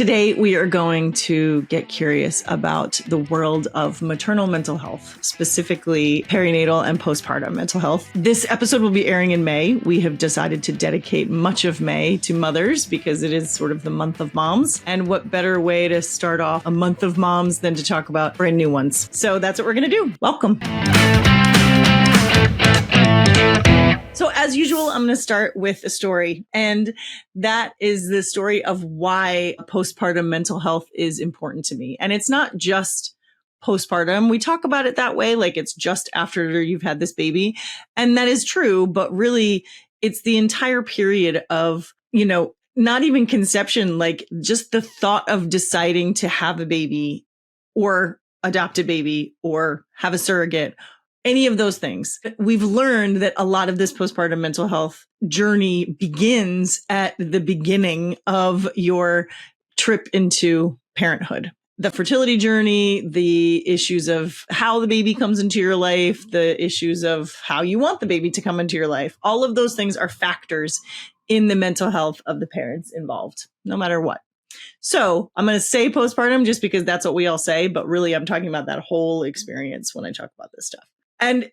Today, we are going to get curious about the world of maternal mental health, specifically perinatal and postpartum mental health. This episode will be airing in May. We have decided to dedicate much of May to mothers because it is sort of the month of moms. And what better way to start off a month of moms than to talk about brand new ones? So that's what we're going to do. Welcome. So as usual, I'm going to start with a story, and that is the story of why postpartum mental health is important to me. And it's not just postpartum. We talk about it that way, like it's just after you've had this baby. And that is true, but really it's the entire period of, not even conception, like just the thought of deciding to have a baby or adopt a baby or have a surrogate. Any of those things. We've learned that a lot of this postpartum mental health journey begins at the beginning of your trip into parenthood. The fertility journey, the issues of how the baby comes into your life, the issues of how you want the baby to come into your life. All of those things are factors in the mental health of the parents involved, no matter what. So I'm going to say postpartum just because that's what we all say, but really I'm talking about that whole experience when I talk about this stuff. And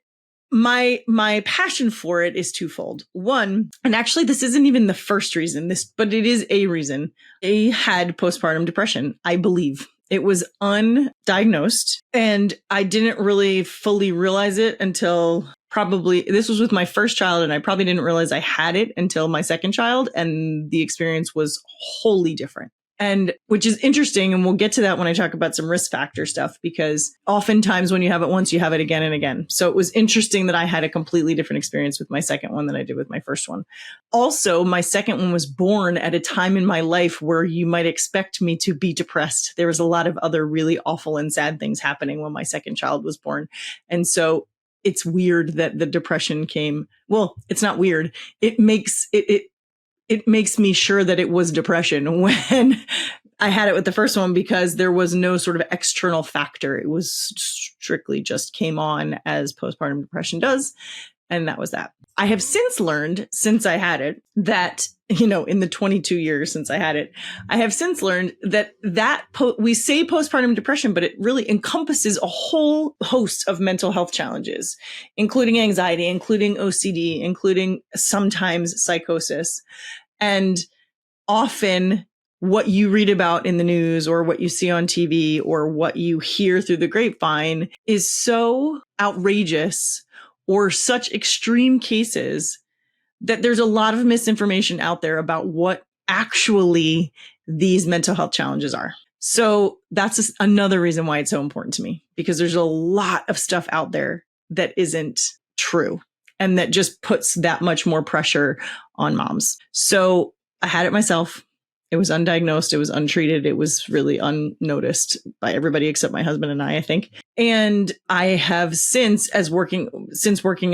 my passion for it is twofold. One, and actually this isn't even the first reason, but it is a reason. I had postpartum depression, I believe. It was undiagnosed, and I didn't really fully realize it until this was with my first child, and I probably didn't realize I had it until my second child, and the experience was wholly different. And which is interesting. And we'll get to that when I talk about some risk factor stuff, because oftentimes when you have it once, you have it again and again. So it was interesting that I had a completely different experience with my second one than I did with my first one. Also, my second one was born at a time in my life where you might expect me to be depressed. There was a lot of other really awful and sad things happening when my second child was born. And so it's weird that the depression came. Well, it's not weird. It makes me sure that it was depression when I had it with the first one, because there was no sort of external factor. It was strictly just came on as postpartum depression does. And that was that. I have since learned, since I had it, that, in the 22 years since I had it, I have since learned that we say postpartum depression, but it really encompasses a whole host of mental health challenges, including anxiety, including OCD, including sometimes psychosis. And often what you read about in the news or what you see on TV or what you hear through the grapevine is so outrageous or such extreme cases that there's a lot of misinformation out there about what actually these mental health challenges are. So that's another reason why it's so important to me, because there's a lot of stuff out there that isn't true and that just puts that much more pressure on moms. So I had it myself. It was undiagnosed. It was untreated. It was really unnoticed by everybody except my husband and I think. And I have since working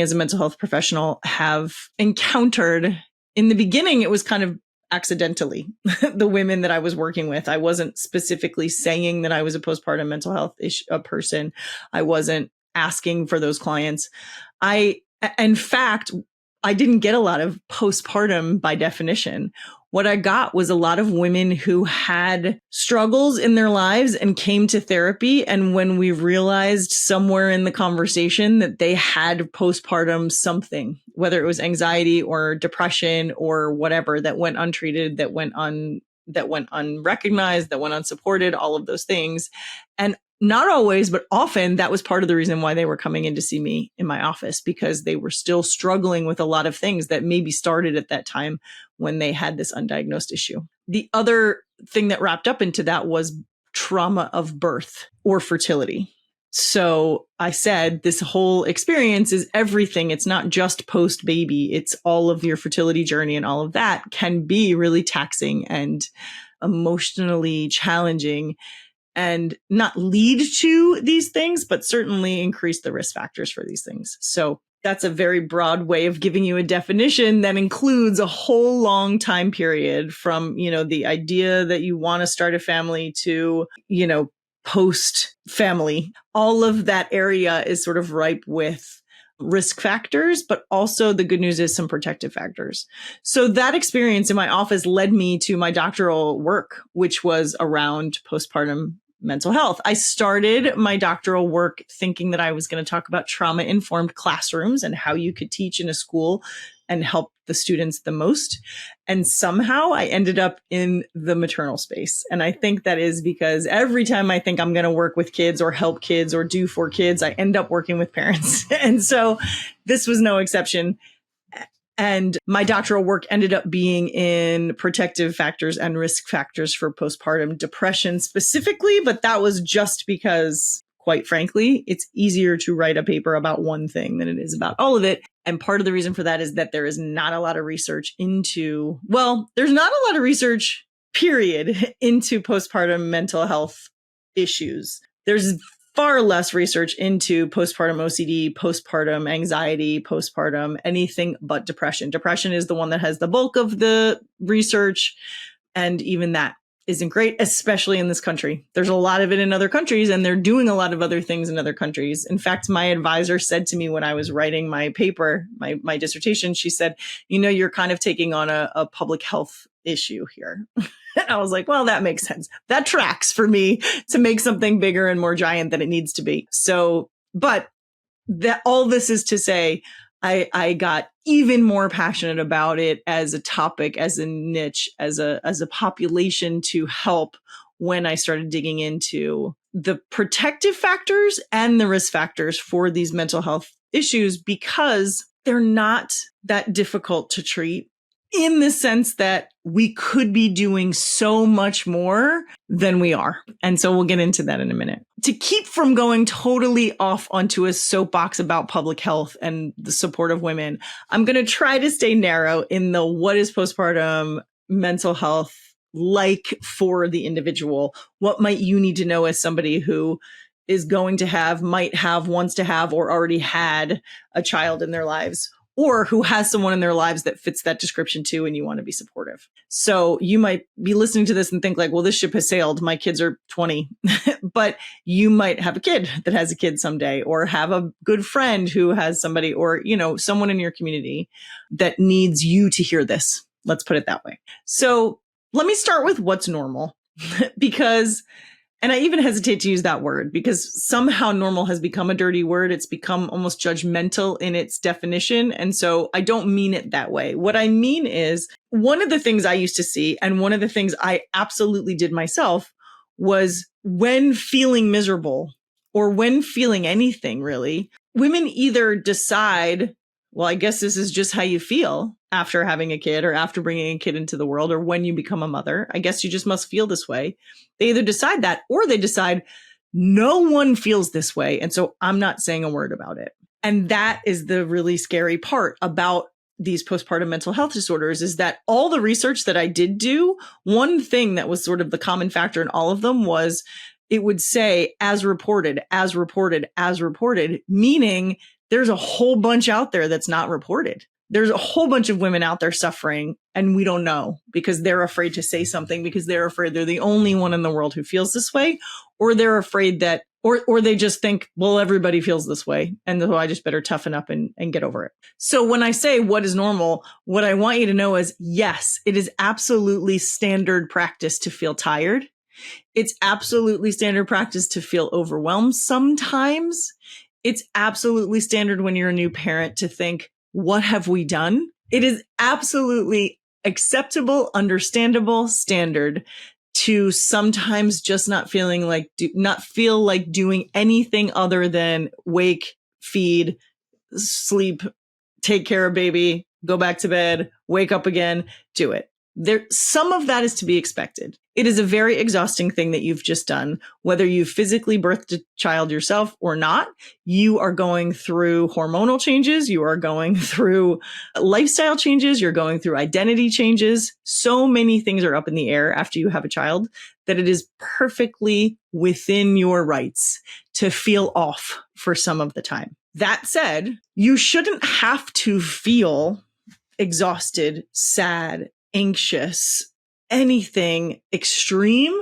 as a mental health professional, have encountered, in the beginning, it was kind of accidentally, the women that I was working with. I wasn't specifically saying that I was a postpartum mental health person. I wasn't asking for those clients. In fact, I didn't get a lot of postpartum by definition. What I got was a lot of women who had struggles in their lives and came to therapy. And when we realized somewhere in the conversation that they had postpartum something, whether it was anxiety or depression or whatever, that went untreated, that went unrecognized, that went unsupported, all of those things. And not always, but often that was part of the reason why they were coming in to see me in my office, because they were still struggling with a lot of things that maybe started at that time when they had this undiagnosed issue. The other thing that wrapped up into that was trauma of birth or fertility. So I said this whole experience is everything. It's not just post-baby. It's all of your fertility journey, and all of that can be really taxing and emotionally challenging, and not lead to these things, but certainly increase the risk factors for these things. So that's a very broad way of giving you a definition that includes a whole long time period from, the idea that you want to start a family to, post family. All of that area is sort of ripe with risk factors, but also the good news is some protective factors. So that experience in my office led me to my doctoral work, which was around postpartum mental health. I started my doctoral work thinking that I was going to talk about trauma-informed classrooms and how you could teach in a school and help the students the most. And somehow I ended up in the maternal space. And I think that is because every time I think I'm going to work with kids or help kids or do for kids, I end up working with parents. And so this was no exception. And my doctoral work ended up being in protective factors and risk factors for postpartum depression specifically, but that was just because, quite frankly, it's easier to write a paper about one thing than it is about all of it. And part of the reason for that is that there is not a lot of research there's not a lot of research, period, into postpartum mental health issues. There's far less research into postpartum OCD, postpartum anxiety, postpartum anything but depression. Depression is the one that has the bulk of the research. And even that isn't great, especially in this country. There's a lot of it in other countries, and they're doing a lot of other things in other countries. In fact, my advisor said to me when I was writing my paper, my dissertation, she said, you're kind of taking on a public health issue here. And I was like, well, that makes sense. That tracks for me to make something bigger and more giant than it needs to be. So, but that all this is to say, I got even more passionate about it as a topic, as a niche, as a population to help when I started digging into the protective factors and the risk factors for these mental health issues, because they're not that difficult to treat, in the sense that we could be doing so much more than we are. And so we'll get into that in a minute. To keep from going totally off onto a soapbox about public health and the support of women, I'm going to try to stay narrow in the what is postpartum mental health like for the individual? What might you need to know as somebody who is going to have, might have, wants to have, or already had a child in their lives, or who has someone in their lives that fits that description too, and you want to be supportive. So you might be listening to this and think like, well, this ship has sailed. My kids are 20, but you might have a kid that has a kid someday, or have a good friend who has somebody, or, someone in your community that needs you to hear this. Let's put it that way. So let me start with what's normal, because and I even hesitate to use that word because somehow normal has become a dirty word. It's become almost judgmental in its definition. And so I don't mean it that way. What I mean is, one of the things I used to see, and one of the things I absolutely did myself, was when feeling miserable or when feeling anything really, women either decide, well, I guess this is just how you feel after having a kid or after bringing a kid into the world or when you become a mother. I guess you just must feel this way. They either decide that, or they decide no one feels this way. And so I'm not saying a word about it. And that is the really scary part about these postpartum mental health disorders, is that all the research that I did do, one thing that was sort of the common factor in all of them was it would say as reported, as reported, as reported, meaning there's a whole bunch out there that's not reported. There's a whole bunch of women out there suffering, and we don't know because they're afraid to say something, because they're afraid they're the only one in the world who feels this way, or they're afraid that, or they just think, well, everybody feels this way, and so I just better toughen up and get over it. So when I say what is normal, what I want you to know is, yes, it is absolutely standard practice to feel tired. It's absolutely standard practice to feel overwhelmed sometimes. It's absolutely standard when you're a new parent to think, what have we done? It is absolutely acceptable, understandable, standard to sometimes just not feel like doing anything other than wake, feed, sleep, take care of baby, go back to bed, wake up again, do it. Some of that is to be expected. It is a very exhausting thing that you've just done. Whether you physically birthed a child yourself or not, you are going through hormonal changes. You are going through lifestyle changes. You're going through identity changes. So many things are up in the air after you have a child that it is perfectly within your rights to feel off for some of the time. That said, you shouldn't have to feel exhausted, sad, anxious, anything extreme.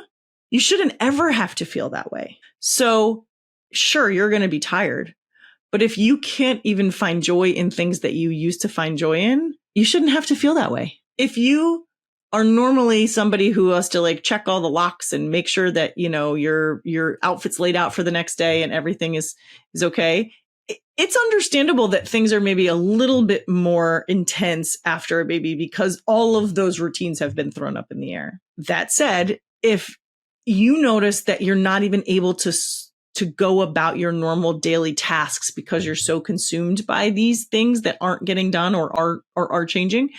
You shouldn't ever have to feel that way. So sure, you're going to be tired, But if you can't even find joy in things that you used to find joy in, you shouldn't have to feel that way. If you are normally somebody who has to like check all the locks and make sure that, you know, your outfit's laid out for the next day and everything is okay, it's understandable that things are maybe a little bit more intense after a baby because all of those routines have been thrown up in the air. That said, if you notice that you're not even able to go about your normal daily tasks because you're so consumed by these things that aren't getting done or are changing,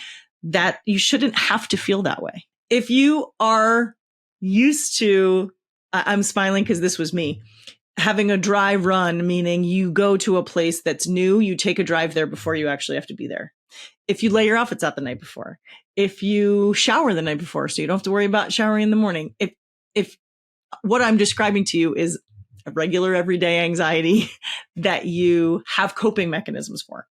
that you shouldn't have to feel that way. If you are used to, I'm smiling because this was me, having a dry run, meaning you go to a place that's new, you take a drive there before you actually have to be there. If you lay your outfits out the night before, if you shower the night before, so you don't have to worry about showering in the morning. If what I'm describing to you is a regular everyday anxiety that you have coping mechanisms for.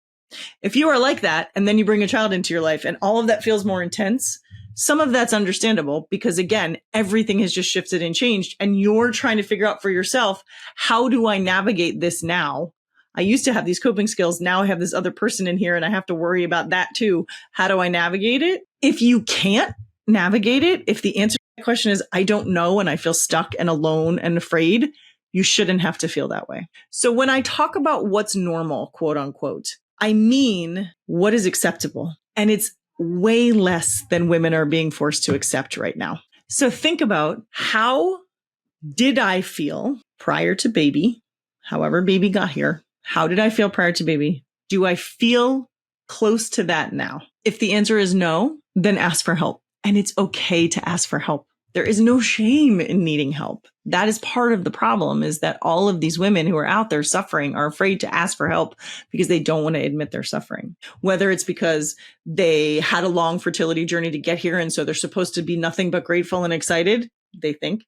If you are like that, and then you bring a child into your life and all of that feels more intense, some of that's understandable because again, everything has just shifted and changed and you're trying to figure out for yourself, how do I navigate this now? I used to have these coping skills. Now I have this other person in here and I have to worry about that too. How do I navigate it? If you can't navigate it, if the answer to that question is, I don't know, and I feel stuck and alone and afraid, you shouldn't have to feel that way. So when I talk about what's normal, quote unquote, I mean what is acceptable. And it's way less than women are being forced to accept right now. So think about, how did I feel prior to baby? However baby got here. How did I feel prior to baby? Do I feel close to that now? If the answer is no, then ask for help. And it's okay to ask for help. There is no shame in needing help. That is part of the problem, is that all of these women who are out there suffering are afraid to ask for help because they don't want to admit they're suffering. Whether it's because they had a long fertility journey to get here and so they're supposed to be nothing but grateful and excited, they think,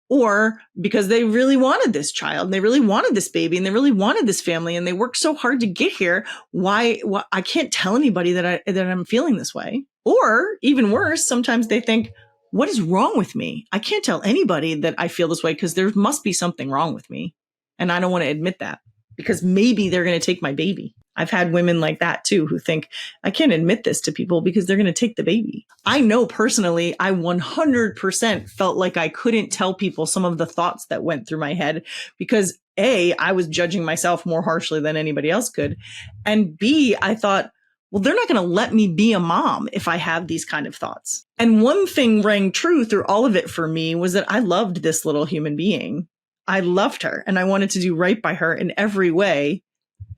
or because they really wanted this child and they really wanted this baby and they really wanted this family and they worked so hard to get here. Why I can't tell anybody that I'm feeling this way. Or even worse, sometimes they think, what is wrong with me? I can't tell anybody that I feel this way because there must be something wrong with me. And I don't want to admit that because maybe they're going to take my baby. I've had women like that too, who think I can't admit this to people because they're going to take the baby. I know personally, I 100% felt like I couldn't tell people some of the thoughts that went through my head because A, I was judging myself more harshly than anybody else could. And B, I thought, well, they're not going to let me be a mom if I have these kind of thoughts. And one thing rang true through all of it for me was that I loved this little human being. I loved her and I wanted to do right by her in every way.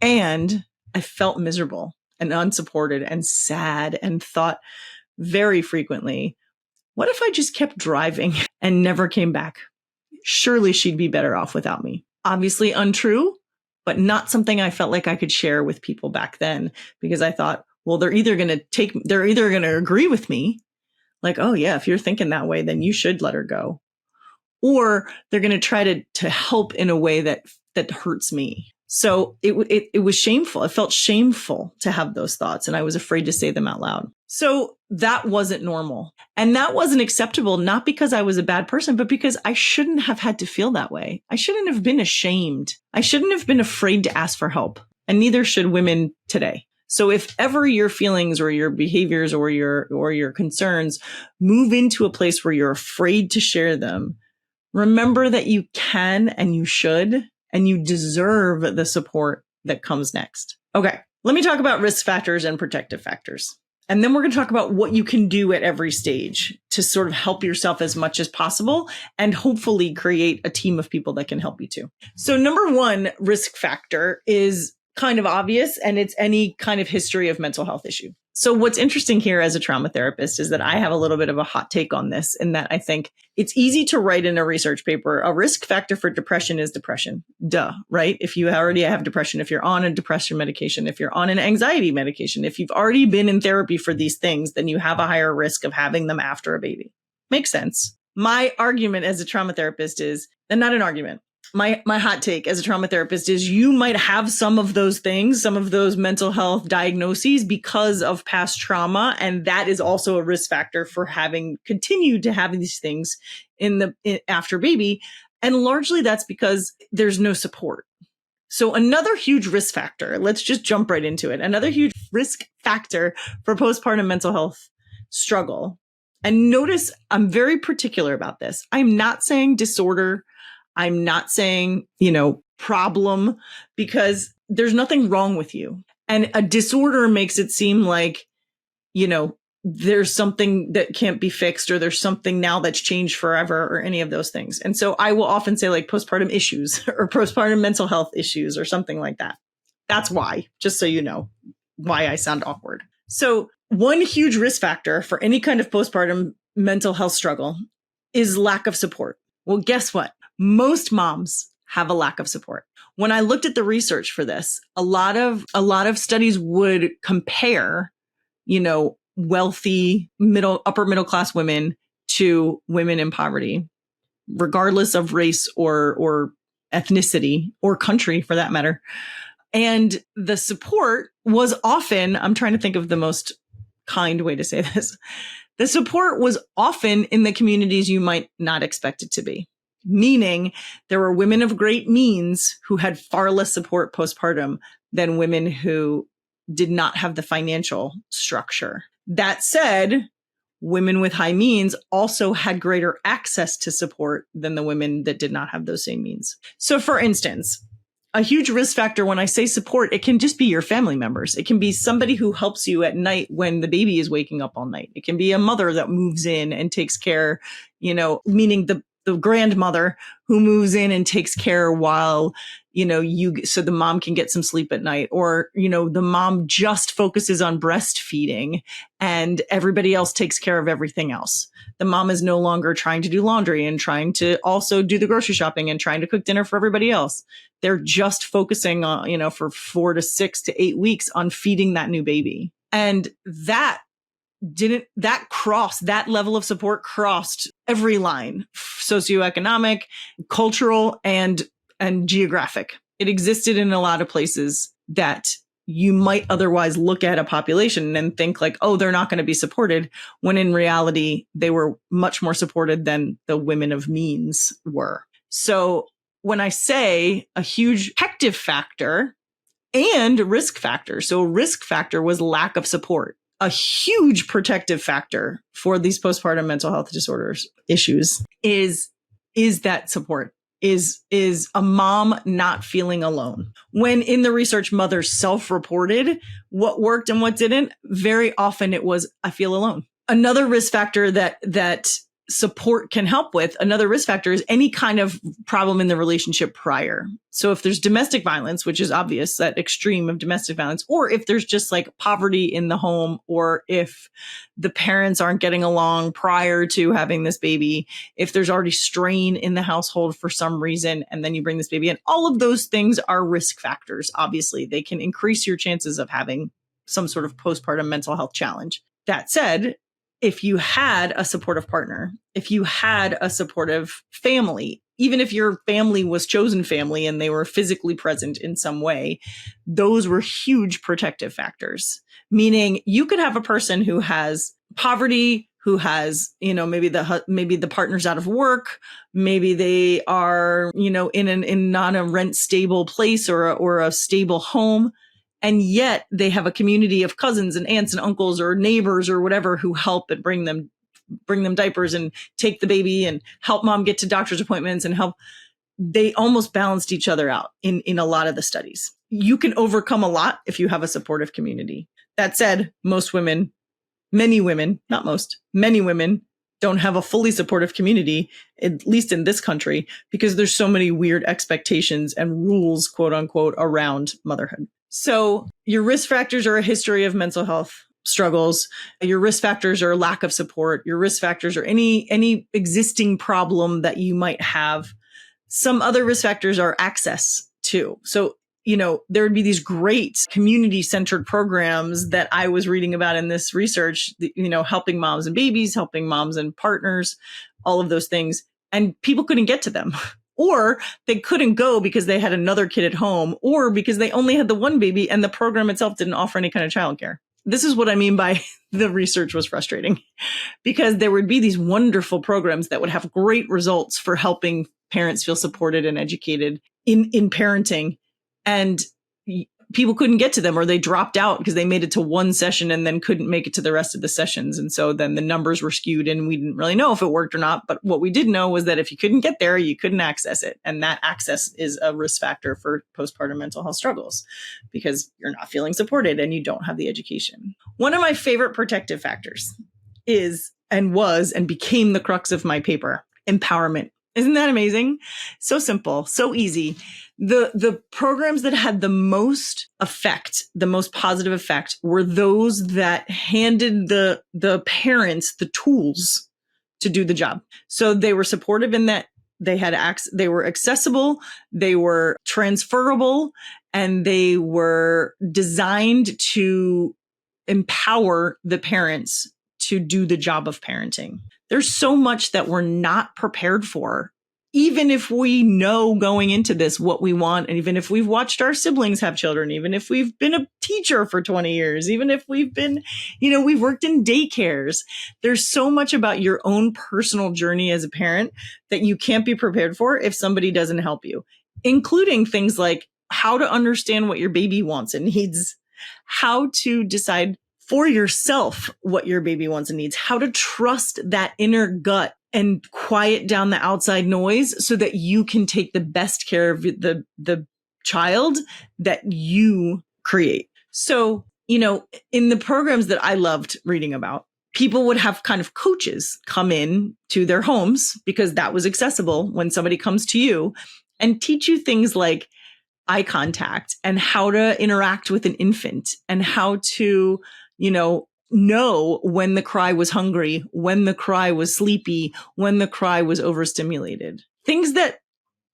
And I felt miserable and unsupported and sad and thought very frequently, what if I just kept driving and never came back? Surely she'd be better off without me. Obviously untrue, but not something I felt like I could share with people back then because I thought, well, they're either going to agree with me, like, oh yeah, if you're thinking that way, then you should let her go. Or they're going to try to help in a way that hurts me. So it was shameful. It felt shameful to have those thoughts and I was afraid to say them out loud. So that wasn't normal. And that wasn't acceptable, not because I was a bad person, but because I shouldn't have had to feel that way. I shouldn't have been ashamed. I shouldn't have been afraid to ask for help. And neither should women today. So if ever your feelings or your behaviors or your concerns move into a place where you're afraid to share them, remember that you can and you should and you deserve the support that comes next. Okay, let me talk about risk factors and protective factors. And then we're going to talk about what you can do at every stage to sort of help yourself as much as possible and hopefully create a team of people that can help you too. So number one risk factor is kind of obvious, and it's any kind of history of mental health issue. So what's interesting here as a trauma therapist is that I have a little bit of a hot take on this, in that I think it's easy to write in a research paper, a risk factor for depression is depression. Duh, right? If you already have depression, if you're on a depression medication, if you're on an anxiety medication, if you've already been in therapy for these things, then you have a higher risk of having them after a baby. Makes sense. My argument as a trauma therapist is, and not an argument, my hot take as a trauma therapist is you might have some of those things, some of those mental health diagnoses because of past trauma. And that is also a risk factor for having continued to have these things after baby. And largely that's because there's no support. So another huge risk factor, let's just jump right into it. Another huge risk factor for postpartum mental health struggle. And notice I'm very particular about this. I'm not saying disorder. I'm not saying, problem, because there's nothing wrong with you. And a disorder makes it seem like, there's something that can't be fixed, or there's something now that's changed forever, or any of those things. And so I will often say like postpartum issues or postpartum mental health issues or something like that. That's why, just so you know why I sound awkward. So one huge risk factor for any kind of postpartum mental health struggle is lack of support. Well, guess what? Most moms have a lack of support. When I looked at the research for this, a lot of studies would compare, wealthy upper middle class women to women in poverty, regardless of race or ethnicity or country for that matter. And the support was often, I'm trying to think of the most kind way to say this. The support was often in the communities you might not expect it to be. Meaning there were women of great means who had far less support postpartum than women who did not have the financial structure. That said, women with high means also had greater access to support than the women that did not have those same means. So for instance, a huge risk factor when I say support, it can just be your family members. It can be somebody who helps you at night when the baby is waking up all night. It can be a mother that moves in and takes care, meaning the grandmother who moves in and takes care while, so the mom can get some sleep at night, or, the mom just focuses on breastfeeding and everybody else takes care of everything else. The mom is no longer trying to do laundry and trying to also do the grocery shopping and trying to cook dinner for everybody else. They're just focusing on, for 4 to 6 to 8 weeks on feeding that new baby. And that level of support crossed every line, socioeconomic, cultural, and geographic. It existed in a lot of places that you might otherwise look at a population and think like, oh, they're not going to be supported, when in reality, they were much more supported than the women of means were. So when I say a huge protective factor and risk factor, so risk factor was lack of support. A huge protective factor for these postpartum mental health disorders issues is that support, is a mom not feeling alone. When in the research, mothers self-reported what worked and what didn't, very often it was, I feel alone. Another risk factor that support can help with, another risk factor, is any kind of problem in the relationship prior. So if there's domestic violence, which is obvious, that extreme of domestic violence, or if there's just like poverty in the home, or if the parents aren't getting along prior to having this baby, if there's already strain in the household for some reason, and then you bring this baby in, all of those things are risk factors. Obviously, they can increase your chances of having some sort of postpartum mental health challenge. That said, if you had a supportive partner, if you had a supportive family, even if your family was chosen family and they were physically present in some way, those were huge protective factors. Meaning you could have a person who has poverty, who has, maybe the partner's out of work, maybe they are, in not a rent stable place or a stable home. And yet they have a community of cousins and aunts and uncles or neighbors or whatever who help and bring them diapers and take the baby and help mom get to doctor's appointments and help. They almost balanced each other out in a lot of the studies. You can overcome a lot if you have a supportive community. That said, many women don't have a fully supportive community, at least in this country, because there's so many weird expectations and rules, quote unquote, around motherhood. So your risk factors are a history of mental health struggles. Your risk factors are lack of support. Your risk factors are any existing problem that you might have. Some other risk factors are access too. So, there would be these great community-centered programs that I was reading about in this research, helping moms and babies, helping moms and partners, all of those things. And people couldn't get to them. Or they couldn't go because they had another kid at home, or because they only had the one baby and the program itself didn't offer any kind of childcare. This is what I mean by the research was frustrating, because there would be these wonderful programs that would have great results for helping parents feel supported and educated in parenting. And people couldn't get to them, or they dropped out because they made it to one session and then couldn't make it to the rest of the sessions. And so then the numbers were skewed and we didn't really know if it worked or not. But what we did know was that if you couldn't get there, you couldn't access it. And that access is a risk factor for postpartum mental health struggles because you're not feeling supported and you don't have the education. One of my favorite protective factors is and was and became the crux of my paper, empowerment. Isn't that amazing? So simple, so easy. The programs that had the most effect, the most positive effect, were those that handed the parents the tools to do the job. So they were supportive in that they had they were accessible, they were transferable, and they were designed to empower the parents to do the job of parenting. There's so much that we're not prepared for, even if we know going into this what we want, and even if we've watched our siblings have children, even if we've been a teacher for 20 years, even if we've been, we've worked in daycares. There's so much about your own personal journey as a parent that you can't be prepared for if somebody doesn't help you, including things like how to understand what your baby wants and needs, how to decide for yourself what your baby wants and needs, how to trust that inner gut and quiet down the outside noise so that you can take the best care of the child that you create. So, in the programs that I loved reading about, people would have kind of coaches come in to their homes because that was accessible when somebody comes to you and teach you things like eye contact and how to interact with an infant and how to, know when the cry was hungry, when the cry was sleepy, when the cry was overstimulated. Things that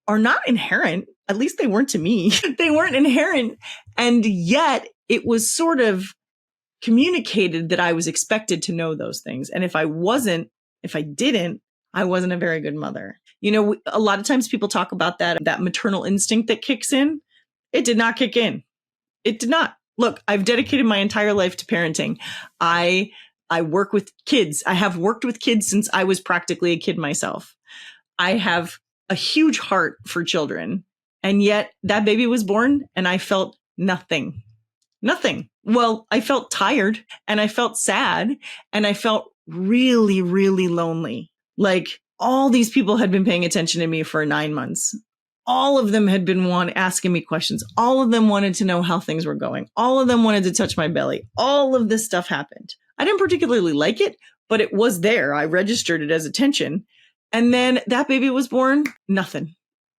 are not inherent, at least they weren't to me. They weren't inherent. And yet it was sort of communicated that I was expected to know those things. And if I didn't, I wasn't a very good mother. A lot of times people talk about that maternal instinct that kicks in. It did not kick in. It did not. Look, I've dedicated my entire life to parenting. I work with kids. I have worked with kids since I was practically a kid myself. I have a huge heart for children. And yet that baby was born and I felt nothing. Nothing. Well, I felt tired and I felt sad and I felt really, really lonely. Like all these people had been paying attention to me for 9 months. All of them had been asking me questions. All of them wanted to know how things were going. All of them wanted to touch my belly. All of this stuff happened. I didn't particularly like it, but it was there. I registered it as attention. And then that baby was born. Nothing.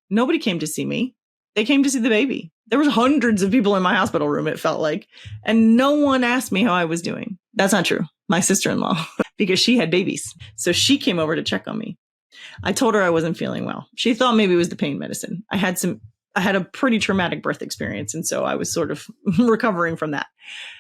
Nobody came to see me. They came to see the baby. There was hundreds of people in my hospital room, it felt like. And no one asked me how I was doing. That's not true. My sister-in-law, because she had babies. So she came over to check on me. I told her I wasn't feeling well. She thought maybe it was the pain medicine. I had a pretty traumatic birth experience. And so I was sort of recovering from that.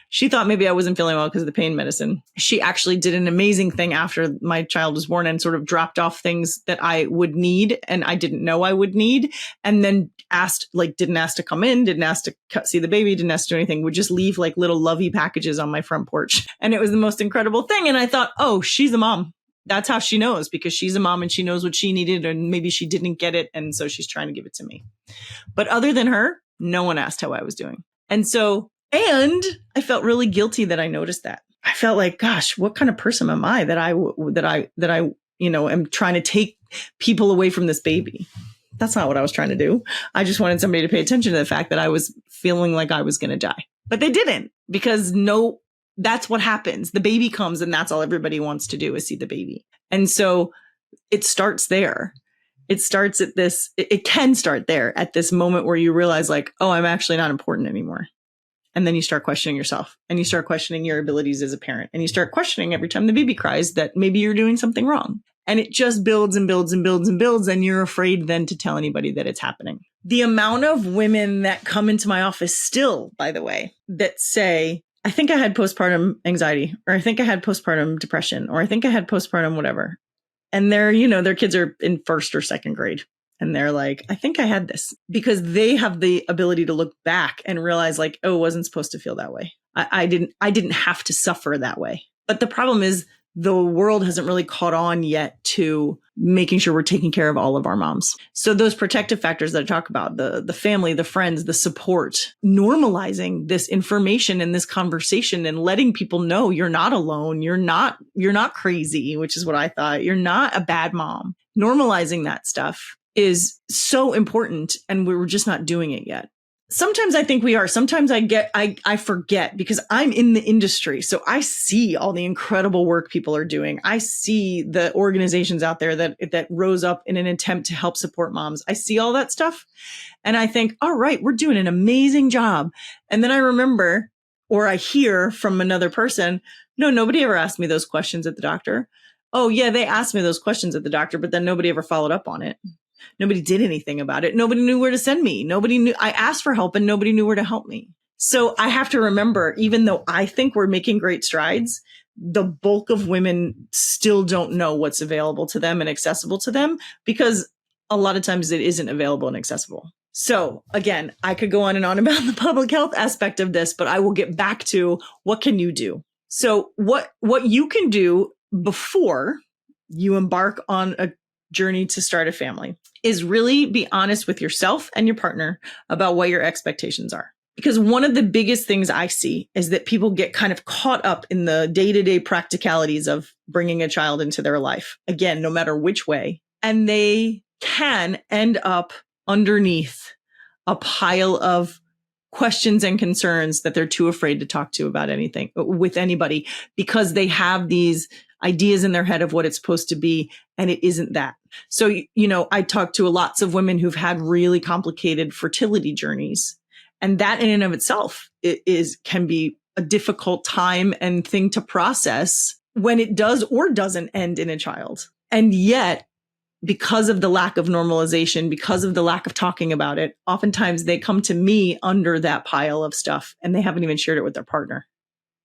She thought maybe I wasn't feeling well because of the pain medicine. She actually did an amazing thing after my child was born and sort of dropped off things that I would need and I didn't know I would need. And then didn't ask to come in, didn't ask to see the baby, didn't ask to do anything, would just leave like little lovey packages on my front porch. And it was the most incredible thing. And I thought, oh, she's a mom. That's how she knows, because she's a mom and she knows what she needed and maybe she didn't get it. And so she's trying to give it to me. But other than her, no one asked how I was doing. And I felt really guilty that I noticed that. I felt like, gosh, what kind of person am I that I am trying to take people away from this baby? That's not what I was trying to do. I just wanted somebody to pay attention to the fact that I was feeling like I was going to die. But they didn't, because that's what happens. The baby comes and that's all everybody wants to do is see the baby. And so it starts there. It starts at this, it can start there at this moment where you realize like, oh, I'm actually not important anymore. And then you start questioning yourself and you start questioning your abilities as a parent and you start questioning every time the baby cries that maybe you're doing something wrong. And it just builds and builds and builds and builds. And you're afraid then to tell anybody that it's happening. The amount of women that come into my office still, by the way, that say, I think I had postpartum anxiety, or I think I had postpartum depression, or I think I had postpartum whatever. And their kids are in first or second grade. And they're like, I think I had this, because they have the ability to look back and realize like, oh, it wasn't supposed to feel that way. I didn't have to suffer that way. But the problem is the world hasn't really caught on yet to making sure we're taking care of all of our moms. So those protective factors that I talk about, the family, the friends, the support, normalizing this information and this conversation and letting people know you're not alone. You're not crazy, which is what I thought. You're not a bad mom. Normalizing that stuff is so important. And we were just not doing it yet. Sometimes I think we are. Sometimes I forget because I'm in the industry. So I see all the incredible work people are doing. I see the organizations out there that rose up in an attempt to help support moms. I see all that stuff. And I think, all right, we're doing an amazing job. And then I remember, or I hear from another person, no, nobody ever asked me those questions at the doctor. Oh yeah, they asked me those questions at the doctor, but then nobody ever followed up on it. Nobody did anything about it. Nobody knew where to send me. Nobody knew. I asked for help and nobody knew where to help me. So I have to remember, even though I think we're making great strides, the bulk of women still don't know what's available to them and accessible to them because a lot of times it isn't available and accessible. So again, I could go on and on about the public health aspect of this, but I will get back to what can you do? So what you can do before you embark on a journey to start a family is really be honest with yourself and your partner about what your expectations are. Because one of the biggest things I see is that people get kind of caught up in the day-to-day practicalities of bringing a child into their life. Again, no matter which way. And they can end up underneath a pile of questions and concerns that they're too afraid to talk to about anything with anybody because they have these ideas in their head of what it's supposed to be, and it isn't that. So, I talk to lots of women who've had really complicated fertility journeys, and that in and of itself can be a difficult time and thing to process when it does or doesn't end in a child. And yet, because of the lack of normalization, because of the lack of talking about it, oftentimes they come to me under that pile of stuff, and they haven't even shared it with their partner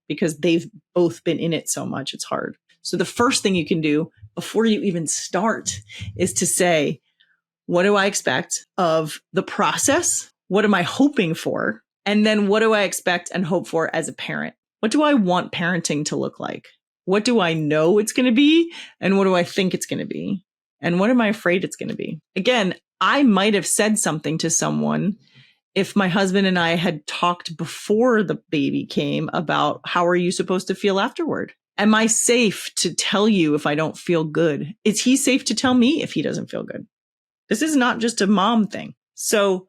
because they've both been in it so much. It's hard. So the first thing you can do before you even start is to say, what do I expect of the process? What am I hoping for? And then what do I expect and hope for as a parent? What do I want parenting to look like? What do I know it's going to be? And what do I think it's going to be? And what am I afraid it's going to be? Again, I might have said something to someone if my husband and I had talked before the baby came about how are you supposed to feel afterward? Am I safe to tell you if I don't feel good? Is he safe to tell me if he doesn't feel good? This is not just a mom thing. So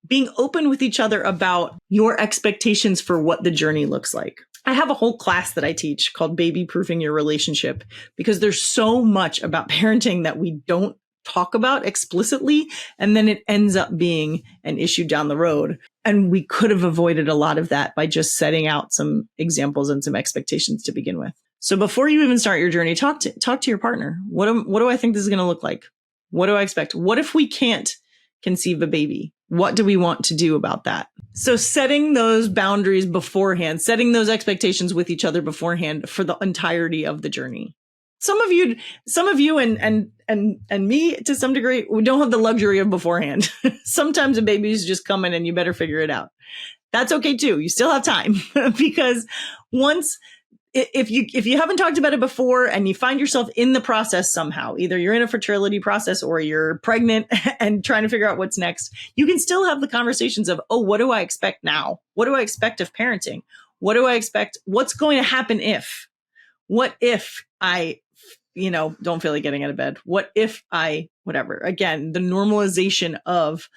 being open with each other about your expectations for what the journey looks like. I have a whole class that I teach called Baby Proofing Your Relationship because there's so much about parenting that we don't talk about explicitly. And then it ends up being an issue down the road. And we could have avoided a lot of that by just setting out some examples and some expectations to begin with. So before you even start your journey, talk to your partner. What do I think this is going to look like? What do I expect? What if we can't conceive a baby? What do we want to do about that? So setting those boundaries beforehand, setting those expectations with each other beforehand for the entirety of the journey. Some of you and me to some degree, we don't have the luxury of beforehand. Sometimes a baby's just coming and you better figure it out. That's okay too. You still have time because if you haven't talked about it before and you find yourself in the process somehow, either you're in a fertility process or you're pregnant and trying to figure out what's next, you can still have the conversations of, oh, what do I expect now? What do I expect of parenting? What do I expect? What's going to happen if? What if I, don't feel like getting out of bed? What if I, whatever? Again, the normalization of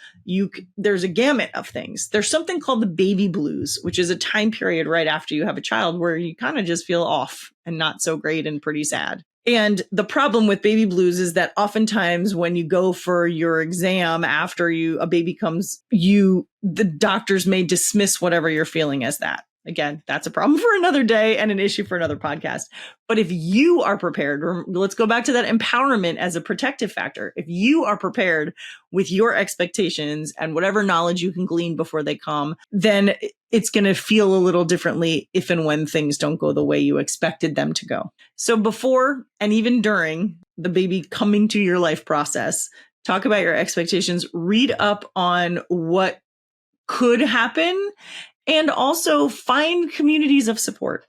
there's a gamut of things. There's something called the baby blues, which is a time period right after you have a child where you kind of just feel off and not so great and pretty sad. And the problem with baby blues is that oftentimes when you go for your exam after a baby comes, the doctors may dismiss whatever you're feeling as that. Again, that's a problem for another day and an issue for another podcast. But if you are prepared, let's go back to that empowerment as a protective factor. If you are prepared with your expectations and whatever knowledge you can glean before they come, then it's going to feel a little differently if and when things don't go the way you expected them to go. So before and even during the baby coming to your life process, talk about your expectations, read up on what could happen, and also find communities of support.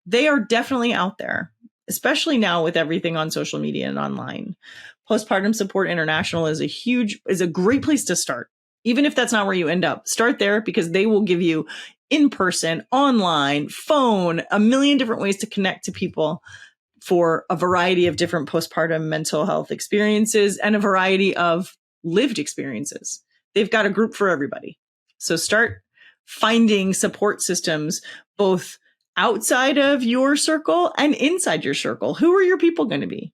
They are definitely out there. especially now with everything on social media and online. Postpartum Support International is a great place to start. Even if that's not where you end up, start there because they will give you in person, online, phone, a million different ways to connect to people for a variety of different postpartum mental health experiences and a variety of lived experiences. They've got a group for everybody. So start finding support systems, both outside of your circle and inside your circle. Who are your people going to be?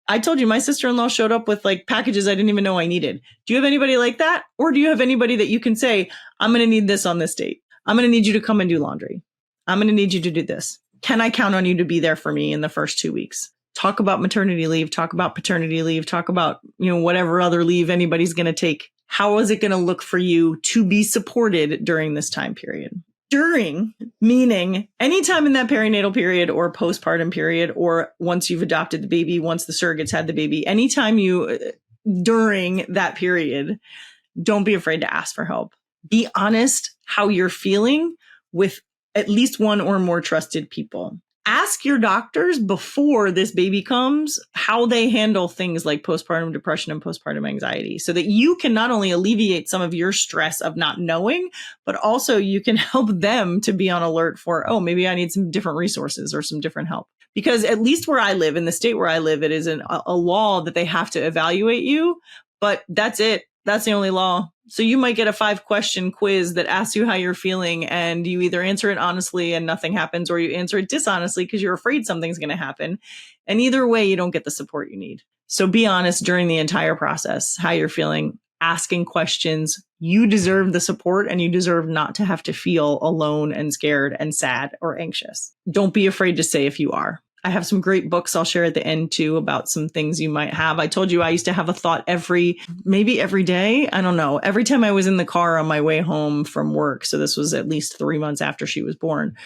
I told you my sister-in-law showed up with like packages I didn't even know I needed. Do you have anybody like that? Or do you have anybody that you can say, I'm going to need this on this date. I'm going to need you to come and do laundry. I'm going to need you to do this. Can I count on you to be there for me in the first 2 weeks? Talk about maternity leave, talk about paternity leave, talk about, whatever other leave anybody's going to take. How is it going to look for you to be supported during this time period? During, meaning anytime in that perinatal period or postpartum period, or once you've adopted the baby, once the surrogates had the baby, anytime during that period, don't be afraid to ask for help. Be honest how you're feeling with at least one or more trusted people. Ask your doctors before this baby comes how they handle things like postpartum depression and postpartum anxiety so that you can not only alleviate some of your stress of not knowing, but also you can help them to be on alert for, oh, maybe I need some different resources or some different help. Because at least where I live, in the state where I live, it is a law that they have to evaluate you, but that's it. That's the only law. So you might get a 5-question quiz that asks you how you're feeling, and you either answer it honestly and nothing happens, or you answer it dishonestly because you're afraid something's going to happen. And either way, you don't get the support you need. So be honest during the entire process, how you're feeling, asking questions. You deserve the support and you deserve not to have to feel alone and scared and sad or anxious. Don't be afraid to say if you are. I have some great books I'll share at the end too about some things you might have. I told you I used to have a thought maybe every day. I don't know. Every time I was in the car on my way home from work. So this was at least 3 months after she was born,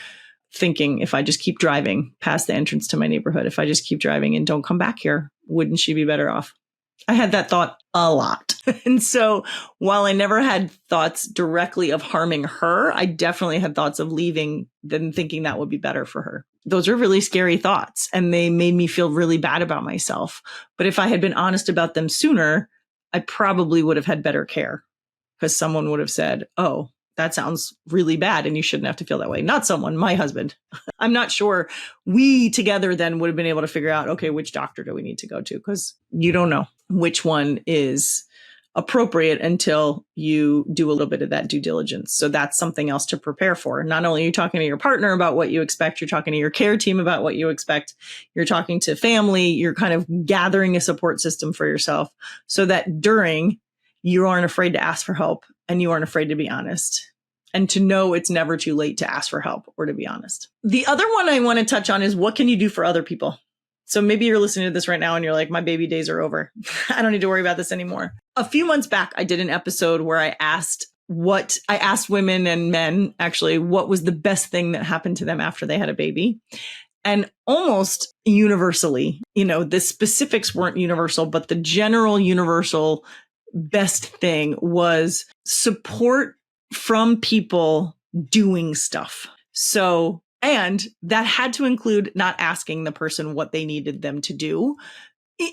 thinking if I just keep driving past the entrance to my neighborhood, if I just keep driving and don't come back here, wouldn't she be better off? I had that thought a lot. And so while I never had thoughts directly of harming her, I definitely had thoughts of leaving, then thinking that would be better for her. Those are really scary thoughts and they made me feel really bad about myself. But if I had been honest about them sooner, I probably would have had better care because someone would have said, oh, that sounds really bad and you shouldn't have to feel that way. Not someone, my husband. I'm not sure we together then would have been able to figure out, okay, which doctor do we need to go to? Because you don't know which one is appropriate until you do a little bit of that due diligence. So that's something else to prepare for. Not only are you talking to your partner about what you expect, you're talking to your care team about what you expect, you're talking to family, you're kind of gathering a support system for yourself so that during you aren't afraid to ask for help and you aren't afraid to be honest and to know it's never too late to ask for help or to be honest. The other one I want to touch on is what can you do for other people? So maybe you're listening to this right now and you're like, my baby days are over. I don't need to worry about this anymore. A few months back, I did an episode where I asked women and men actually, what was the best thing that happened to them after they had a baby? And almost universally, the specifics weren't universal, but the general universal best thing was support from people doing stuff. So, and that had to include not asking the person what they needed them to do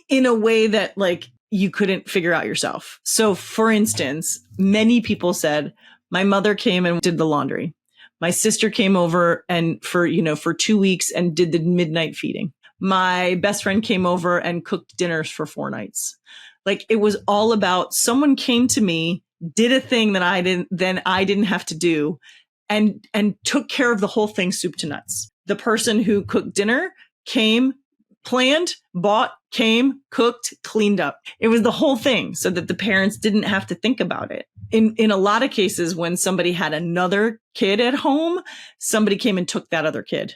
in a way that like you couldn't figure out yourself. So for instance, many people said, my mother came and did the laundry. My sister came over and for 2 weeks and did the midnight feeding. My best friend came over and cooked dinners for 4 nights. Like it was all about someone came to me, did a thing that I didn't have to do and took care of the whole thing soup to nuts. The person who cooked dinner came, planned, bought, came, cooked, cleaned up. It was the whole thing so that the parents didn't have to think about it. In a lot of cases, when somebody had another kid at home, somebody came and took that other kid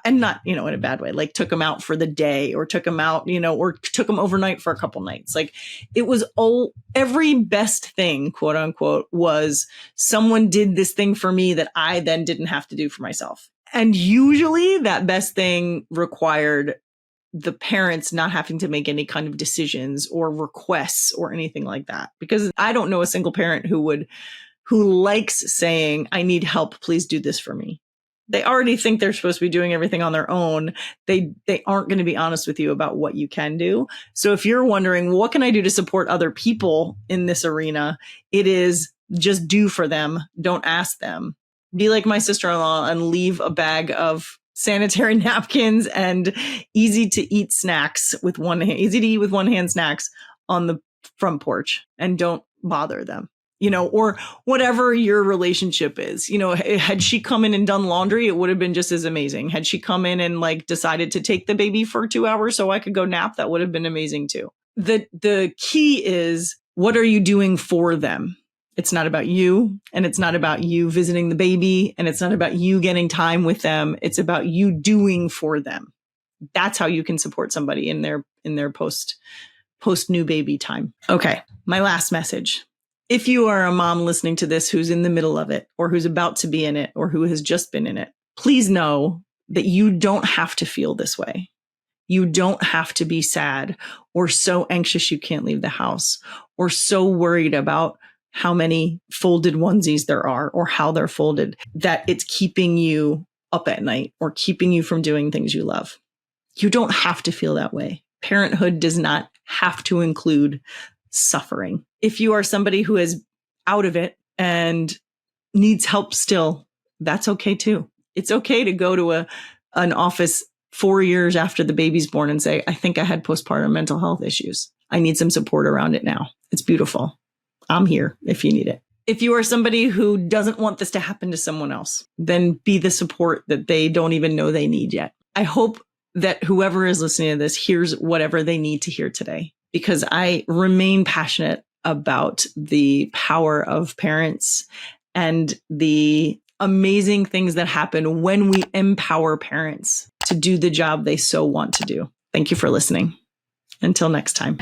and not, in a bad way, like took them out for the day or took them out, or took them overnight for a couple nights. Like it was every best thing, quote unquote, was someone did this thing for me that I then didn't have to do for myself. And usually that best thing required the parents not having to make any kind of decisions or requests or anything like that. Because I don't know a single parent who likes saying, I need help, please do this for me. They already think they're supposed to be doing everything on their own. They aren't going to be honest with you about what you can do. So if you're wondering, what can I do to support other people in this arena? It is just do for them. Don't ask them. Be like my sister-in-law and leave a bag of sanitary napkins and easy to eat with one hand snacks on the front porch, and don't bother them. Or whatever your relationship is. Had she come in and done laundry, it would have been just as amazing. Had she come in and decided to take the baby for 2 hours so I could go nap, that would have been amazing too. The key is, what are you doing for them? It's not about you, and it's not about you visiting the baby, and it's not about you getting time with them. It's about you doing for them. That's how you can support somebody in their post new baby time. Okay, my last message. If you are a mom listening to this who's in the middle of it, or who's about to be in it, or who has just been in it, please know that you don't have to feel this way. You don't have to be sad or so anxious you can't leave the house, or so worried about how many folded onesies there are or how they're folded that it's keeping you up at night or keeping you from doing things you love. You don't have to feel that way. Parenthood does not have to include suffering. If you are somebody who is out of it and needs help still, that's okay too. It's okay to go to an office 4 years after the baby's born and say, I think I had postpartum mental health issues. I need some support around it now. It's beautiful. I'm here if you need it. If you are somebody who doesn't want this to happen to someone else, then be the support that they don't even know they need yet. I hope that whoever is listening to this hears whatever they need to hear today, because I remain passionate about the power of parents and the amazing things that happen when we empower parents to do the job they so want to do. Thank you for listening. Until next time.